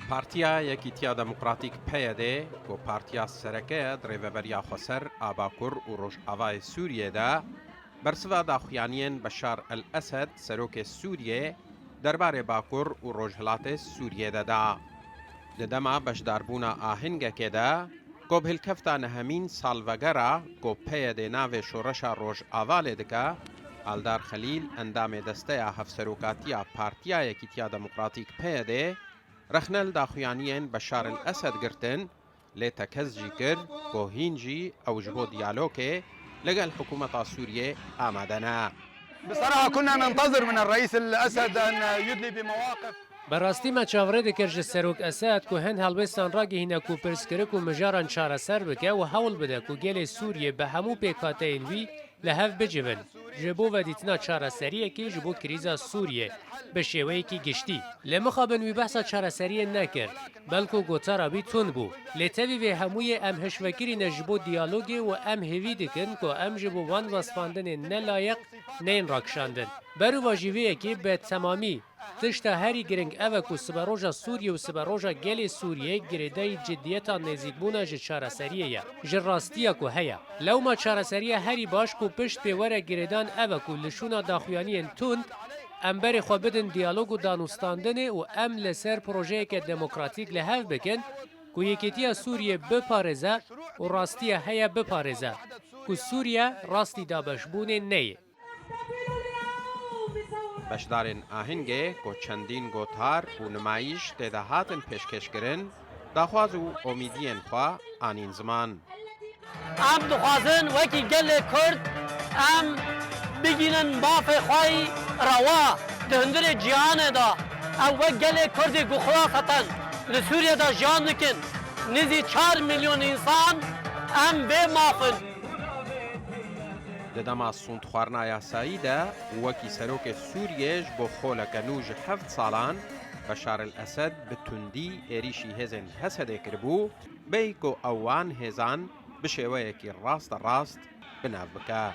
پارتیا یەکیتیا دموکراتیک پەیەدێ کۆ پارتیا سەرەکەیە درێڤەبەریا خۆسەر ئاباکوڕ و ڕۆژئاوای سووریێدا بەرسڤا داخوایانیên بەشار ئەلئەسەد سەرۆکێ سووریێ دەربارەی باکوڕ و ڕۆژهەڵاتێ سووریێ دەدا. لە دەما بەشداربوونا ئاهەنگەکێدا کۆبهێلکەفتا نەهەمین ساڵڤەگەرا کۆ پەیەدێ ناوێ شۆڕەشا ڕۆژئاوا لێ دەکا ئالدار خەلیل ئەندامێ دەستەیە هەفسەرۆکاتیە پارتیا یەکیتیا دموکراتیک پەیەدێ رەخنەل داخوایانیên بەشار ئەلئەسەد گرتن لێ تەکەزجی کرد بۆ هینجی ئەو ji بۆ دیالۆگێ لەگەڵ حکوومەتا سووریێ ئامادەنا. بصراحة كنا ننتظر من الرئيس الأسد أن يدلي بمواقف بەڕاستی مە چاوەڕێ دەکرد ji سەرۆک ئەسەد ku هەند هەڵوێستان ڕاگەهێنە ku پرسکرک و مژاران چارەسەر بکە و هەوڵ بدە ku gelê Sûriyê bi hemû pêkhateyên wî li hev bicivin ji bo vedîtina çareseriyekê ji bo krîza Sûriyê bi şêweyekî giştî. Lê mixabin wî behsa çareseriyê nekir, belku gotara wî tund bû. Lê tevî vê hemûyê em hişvekirîne ji bo diyalogê û em hêvî dikin ku em ji bo van wespandinê nelayiq neyên rakişandin. Berûva jî vê yekê bi temamî tişta herî giring ev e ku siberoja Sûriye û siberoja gelê Sûriyê girêdayî ciddiyeta nêzîkbûna ji çareseriyê ye. Ji rastiya ku heye. Lewma çareseriya herî baş ku pişt pê were girêdan ev e ku li şûna daxuyaniyên tund em berê xwe bidin diyalog û danûstandinê û em li ser projeyeke demokratîk li hev bikin ku yekîtiya Sûriye biparêze û rastiya heye biparêze ku Sûriye rastî dabeşbûnê neyê. بەشدارên ئاهەنگێ کۆ چەندین گۆتار و نمایش تێدا هاتن پێشکەشکردن داخواز و ئۆمیدیên xwe anîn ziman. Em dixwazin wekî gelê Kurd em bigînin bafê xwe rewa di hundirê cîhanê da ew wek gelê Kurdê guxwas hetin li Sûriyeyê jiyan dikin nêzî 4 milyon însan em vê mafin. Li dema sûndxwarina yasayî de wekî serokê Sûriyê ji bo xoleke nû ji 7 salan Beşar el-Esed bi tundî êrişî hêzên Hesedê kiribû bêyî ku ew wan hêzan bi şêweyekî rasterast binav bike.